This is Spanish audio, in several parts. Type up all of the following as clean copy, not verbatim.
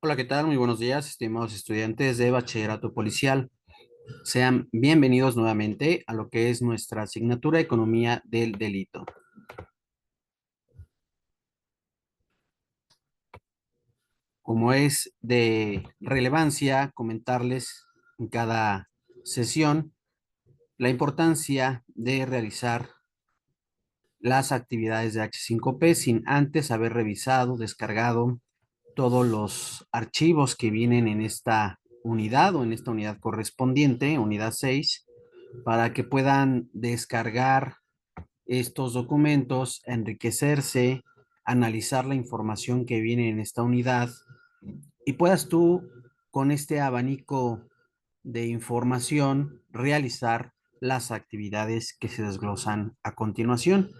Hola, ¿qué tal? Muy buenos días, estimados estudiantes de Bachillerato Policial. Sean bienvenidos nuevamente a lo que es nuestra asignatura Economía del Delito. Como es de relevancia comentarles en cada sesión la importancia de realizar las actividades de H5P sin antes haber revisado, descargado todos los archivos que vienen en esta unidad o en esta unidad correspondiente, unidad 6, para que puedan descargar estos documentos, enriquecerse, analizar la información que viene en esta unidad y puedas tú con este abanico de información realizar las actividades que se desglosan a continuación.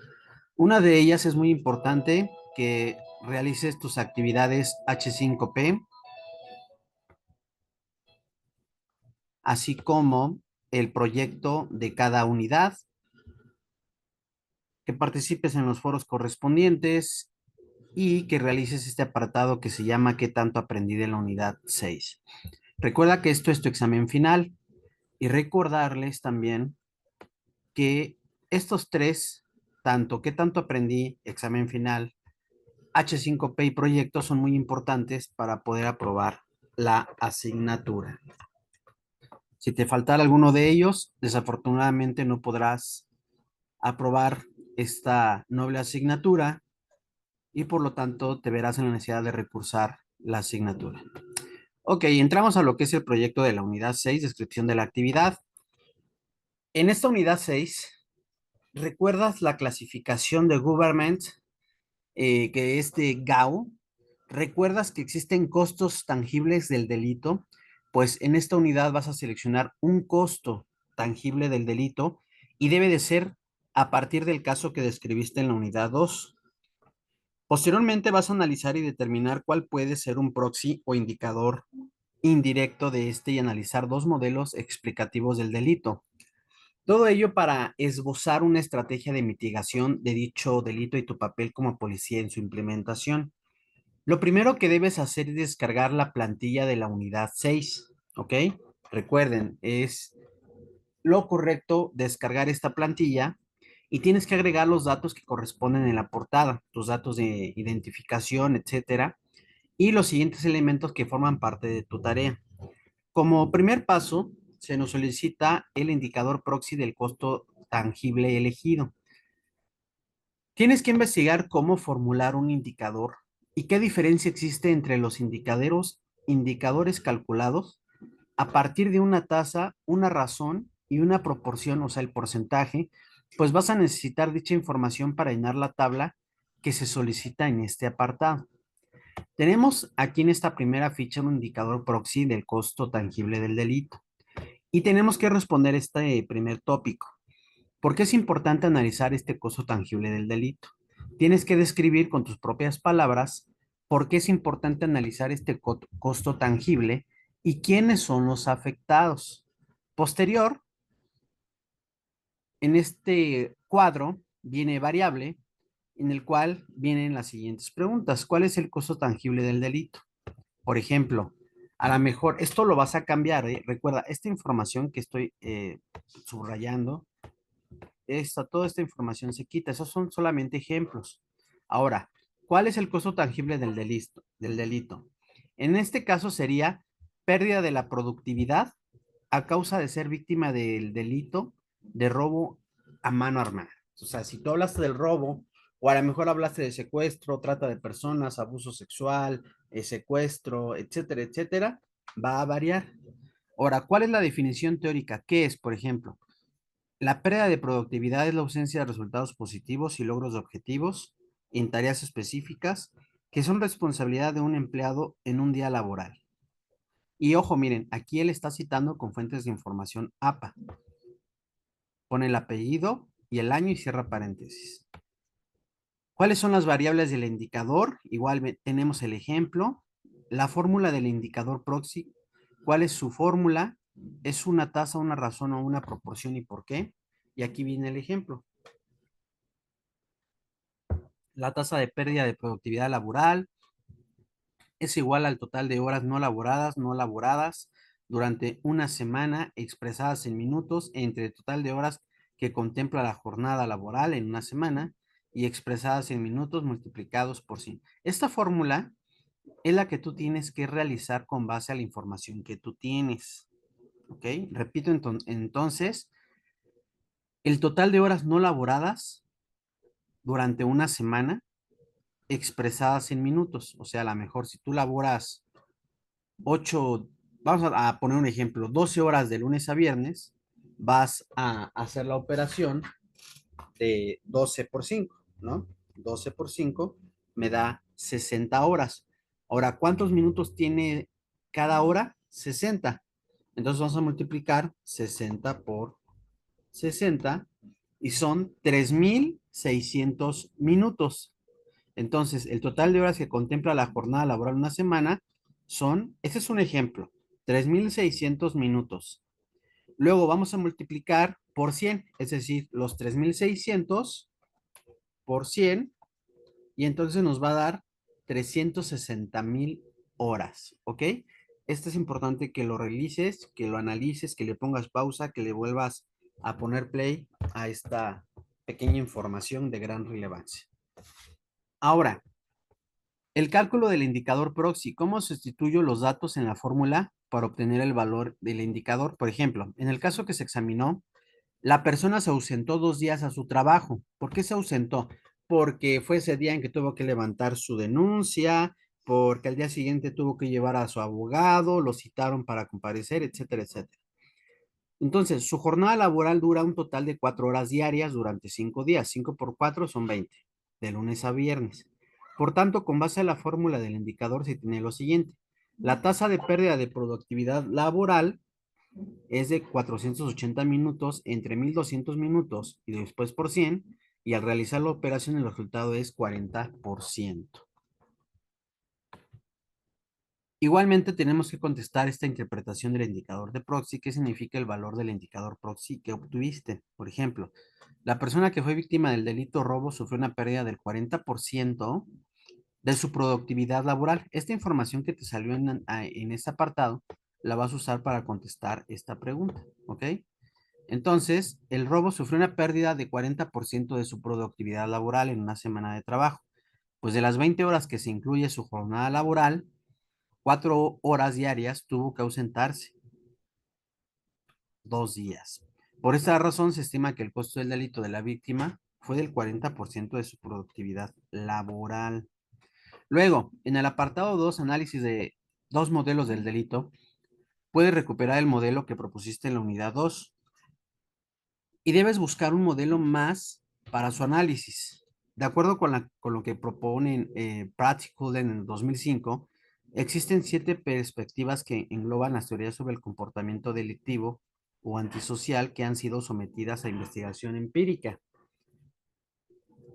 Una de ellas es muy importante que realices tus actividades H5P, así como el proyecto de cada unidad, que participes en los foros correspondientes y que realices este apartado que se llama ¿Qué tanto aprendí de la unidad 6? Recuerda que esto es tu examen final y recordarles también que estos tres, tanto ¿Qué tanto aprendí, examen final, H5P y proyectos son muy importantes para poder aprobar la asignatura. Si te faltara alguno de ellos, desafortunadamente no podrás aprobar esta noble asignatura y por lo tanto te verás en la necesidad de recursar la asignatura. Ok, entramos a lo que es el proyecto de la unidad 6, descripción de la actividad. En esta unidad 6, ¿recuerdas la clasificación de government, que es de GAO? ¿Recuerdas que existen costos tangibles del delito? Pues en esta unidad vas a seleccionar un costo tangible del delito y debe de ser a partir del caso que describiste en la unidad 2. Posteriormente vas a analizar y determinar cuál puede ser un proxy o indicador indirecto de este y analizar dos modelos explicativos del delito. Todo ello para esbozar una estrategia de mitigación de dicho delito y tu papel como policía en su implementación. Lo primero que debes hacer es descargar la plantilla de la unidad 6, ¿ok? Recuerden, es lo correcto descargar esta plantilla y tienes que agregar los datos que corresponden en la portada, tus datos de identificación, etcétera, y los siguientes elementos que forman parte de tu tarea. Como primer paso, se nos solicita el indicador proxy del costo tangible elegido. Tienes que investigar cómo formular un indicador y qué diferencia existe entre los indicadores calculados a partir de una tasa, una razón y una proporción, o sea, el porcentaje, pues vas a necesitar dicha información para llenar la tabla que se solicita en este apartado. Tenemos aquí en esta primera ficha un indicador proxy del costo tangible del delito y tenemos que responder este primer tópico. ¿Por qué es importante analizar este costo tangible del delito? Tienes que describir con tus propias palabras por qué es importante analizar este costo tangible y quiénes son los afectados. Posterior, en este cuadro viene variable en el cual vienen las siguientes preguntas. ¿Cuál es el costo tangible del delito? Por ejemplo, a lo mejor esto lo vas a cambiar, ¿eh? Recuerda, esta información que estoy subrayando, toda esta información se quita. Esos son solamente ejemplos. Ahora, ¿cuál es el costo tangible del delito? En este caso sería pérdida de la productividad a causa de ser víctima del delito de robo a mano armada. O sea, si tú hablaste del robo, o a lo mejor hablaste de secuestro, trata de personas, abuso sexual, secuestro, etcétera, etcétera, va a variar. Ahora, ¿cuál es la definición teórica? ¿Qué es, por ejemplo? La pérdida de productividad es la ausencia de resultados positivos y logros de objetivos en tareas específicas que son responsabilidad de un empleado en un día laboral. Y ojo, miren, aquí él está citando con fuentes de información APA. Pone el apellido y el año y cierra paréntesis. ¿Cuáles son las variables del indicador? Igual tenemos el ejemplo. La fórmula del indicador proxy. ¿Cuál es su fórmula? ¿Es una tasa, una razón o una proporción y por qué? Y aquí viene el ejemplo. La tasa de pérdida de productividad laboral, es igual al total de horas no laboradas durante una semana expresadas en minutos entre el total de horas que contempla la jornada laboral en una semana y expresadas en minutos multiplicados por 100. Esta fórmula es la que tú tienes que realizar con base a la información que tú tienes. ¿Ok? Repito entonces, el total de horas no laboradas durante una semana expresadas en minutos. O sea, a lo mejor si tú laboras 8, vamos a poner un ejemplo, 12 horas de lunes a viernes, vas a hacer la operación de 12 por 5, ¿no? 12 por 5 me da 60 horas. Ahora, ¿cuántos minutos tiene cada hora? 60. Entonces vamos a multiplicar 60 por 60 y son 3,600 minutos. Entonces, el total de horas que contempla la jornada laboral una semana son, este es un ejemplo, 3,600 minutos. Luego vamos a multiplicar por 100, es decir, los 3,600 por 100, y entonces nos va a dar 360,000 horas, ¿ok? Esto es importante que lo realices, que lo analices, que le pongas pausa, que le vuelvas a poner play a esta pequeña información de gran relevancia. Ahora, el cálculo del indicador proxy. ¿Cómo sustituyo los datos en la fórmula para obtener el valor del indicador? Por ejemplo, en el caso que se examinó, la persona se ausentó 2 días a su trabajo. ¿Por qué se ausentó? Porque fue ese día en que tuvo que levantar su denuncia, porque al día siguiente tuvo que llevar a su abogado, lo citaron para comparecer, etcétera, etcétera. Entonces, su jornada laboral dura un total de 4 horas diarias durante 5 días. 5 por 4 son 20, de lunes a viernes. Por tanto, con base a la fórmula del indicador se tiene lo siguiente. La tasa de pérdida de productividad laboral es de 480 minutos entre 1,200 minutos y después por 100, y al realizar la operación el resultado es 40%. Igualmente tenemos que contestar esta interpretación del indicador de proxy. ¿Qué significa el valor del indicador proxy que obtuviste? Por ejemplo, la persona que fue víctima del delito robo sufrió una pérdida del 40% de su productividad laboral. Esta información que te salió en este apartado la vas a usar para contestar esta pregunta, ¿ok? Entonces, el robo sufrió una pérdida de 40% de su productividad laboral en una semana de trabajo. Pues de las 20 horas que se incluye su jornada laboral, 4 horas diarias tuvo que ausentarse 2 días. Por esta razón, se estima que el costo del delito de la víctima fue del 40% de su productividad laboral. Luego, en el apartado 2, análisis de dos modelos del delito, puedes recuperar el modelo que propusiste en la unidad 2 y debes buscar un modelo más para su análisis. De acuerdo con lo que proponen Practical en el 2005, existen 7 perspectivas que engloban las teorías sobre el comportamiento delictivo o antisocial que han sido sometidas a investigación empírica.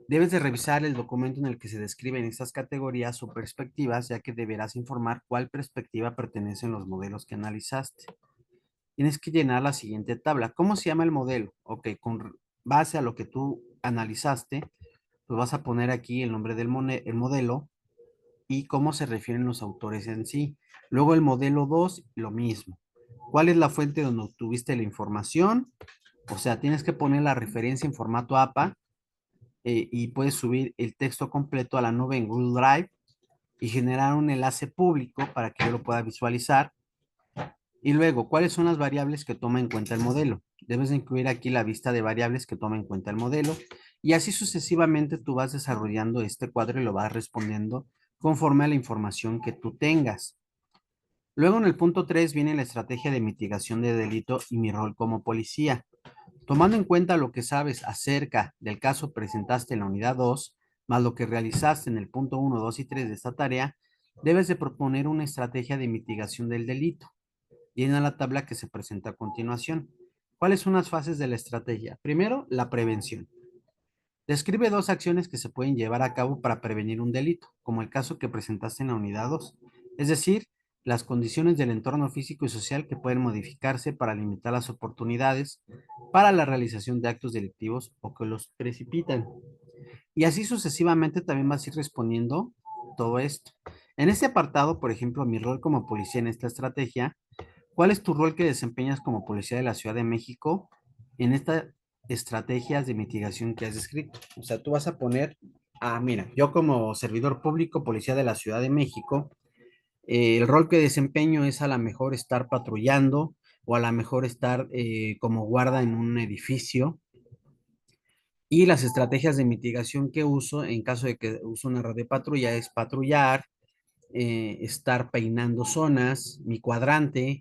Debes de revisar el documento en el que se describen estas categorías o perspectivas, ya que deberás informar cuál perspectiva pertenece en los modelos que analizaste. Tienes que llenar la siguiente tabla. ¿Cómo se llama el modelo? Ok, con base a lo que tú analizaste, pues vas a poner aquí el nombre del el modelo y cómo se refieren los autores en sí. Luego el modelo 2, lo mismo. ¿Cuál es la fuente donde obtuviste la información? O sea, tienes que poner la referencia en formato APA, y puedes subir el texto completo a la nube en Google Drive y generar un enlace público para que yo lo pueda visualizar. Y luego, ¿cuáles son las variables que toma en cuenta el modelo? Debes de incluir aquí la vista de variables que toma en cuenta el modelo, y así sucesivamente tú vas desarrollando este cuadro y lo vas respondiendo conforme a la información que tú tengas. Luego en el punto 3 viene la estrategia de mitigación de delito y mi rol como policía. Tomando en cuenta lo que sabes acerca del caso presentaste en la unidad 2, más lo que realizaste en el punto 1, 2 y 3 de esta tarea, debes de proponer una estrategia de mitigación del delito. Llena la tabla que se presenta a continuación. ¿Cuáles son las fases de la estrategia? Primero, la prevención. Describe 2 acciones que se pueden llevar a cabo para prevenir un delito, como el caso que presentaste en la unidad 2, es decir, las condiciones del entorno físico y social que pueden modificarse para limitar las oportunidades para la realización de actos delictivos o que los precipitan. Y así sucesivamente también vas a ir respondiendo todo esto. En este apartado, por ejemplo, mi rol como policía en esta estrategia, ¿cuál es tu rol que desempeñas como policía de la Ciudad de México en estas estrategias de mitigación que has descrito? O sea, tú vas a poner, mira, yo como servidor público, policía de la Ciudad de México, el rol que desempeño es a lo mejor estar patrullando o a lo mejor estar como guarda en un edificio. Y las estrategias de mitigación que uso en caso de que use una red de patrulla es patrullar, estar peinando zonas, mi cuadrante,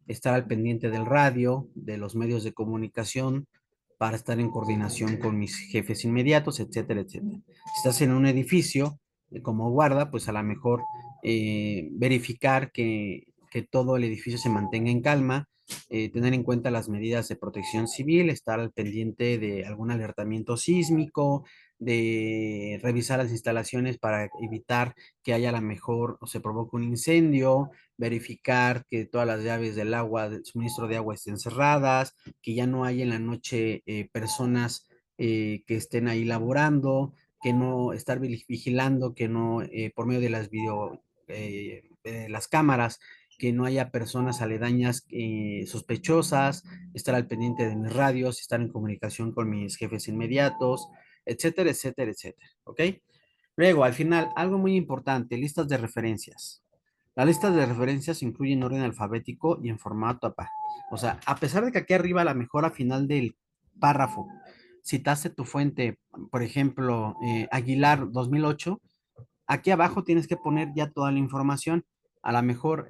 estar al pendiente del radio, de los medios de comunicación, para estar en coordinación con mis jefes inmediatos, etcétera, etcétera. Si estás en un edificio como guarda, pues a lo mejor verificar que todo el edificio se mantenga en calma, tener en cuenta las medidas de protección civil, estar al pendiente de algún alertamiento sísmico, de revisar las instalaciones para evitar que haya la mejor o se provoque un incendio, verificar que todas las llaves del agua, del suministro de agua estén cerradas, que ya no haya en la noche personas que estén ahí laborando, que no estar vigilando, que no por medio de las cámaras, que no haya personas aledañas sospechosas, estar al pendiente de mis radios, estar en comunicación con mis jefes inmediatos, etcétera, etcétera, etcétera. ¿Ok? Luego, al final, algo muy importante, listas de referencias. Las listas de referencias incluyen orden alfabético y en formato APA. O sea, a pesar de que aquí arriba, a la mejor a final del párrafo, citaste tu fuente, por ejemplo, Aguilar 2008, aquí abajo tienes que poner ya toda la información. A lo mejor,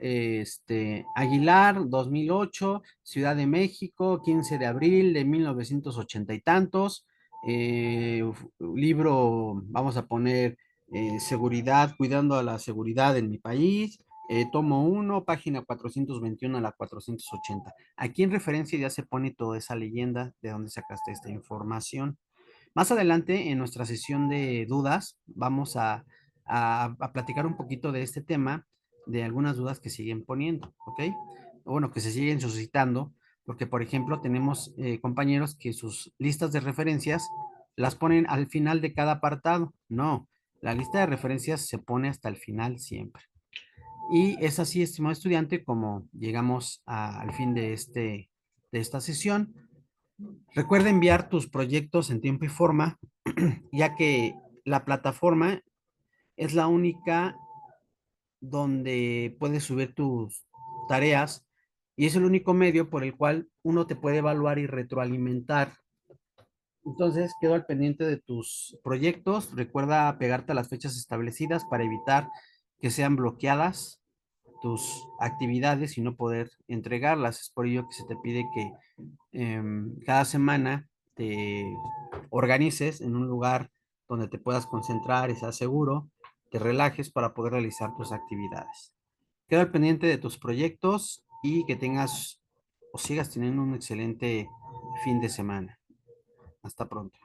Aguilar 2008, Ciudad de México, 15 de abril de 1980 y tantos. Libro, vamos a poner seguridad, cuidando a la seguridad en mi país. Tomo uno, página 421 a la 480. Aquí en referencia ya se pone toda esa leyenda de dónde sacaste esta información. Más adelante, en nuestra sesión de dudas, vamos a platicar un poquito de este tema, de algunas dudas que siguen poniendo, ¿ok? O bueno, que se siguen suscitando, porque, por ejemplo, tenemos compañeros que sus listas de referencias las ponen al final de cada apartado. No, la lista de referencias se pone hasta el final siempre. Y es así, estimado estudiante, como llegamos al fin de esta sesión. Recuerda enviar tus proyectos en tiempo y forma, ya que la plataforma es la única donde puedes subir tus tareas y es el único medio por el cual uno te puede evaluar y retroalimentar. Entonces, quedo al pendiente de tus proyectos. Recuerda pegarte a las fechas establecidas para evitar que sean bloqueadas tus actividades y no poder entregarlas. Es por ello que se te pide que cada semana te organices en un lugar donde te puedas concentrar y sea seguro, te relajes para poder realizar tus actividades. Queda al pendiente de tus proyectos y que tengas o sigas teniendo un excelente fin de semana. Hasta pronto.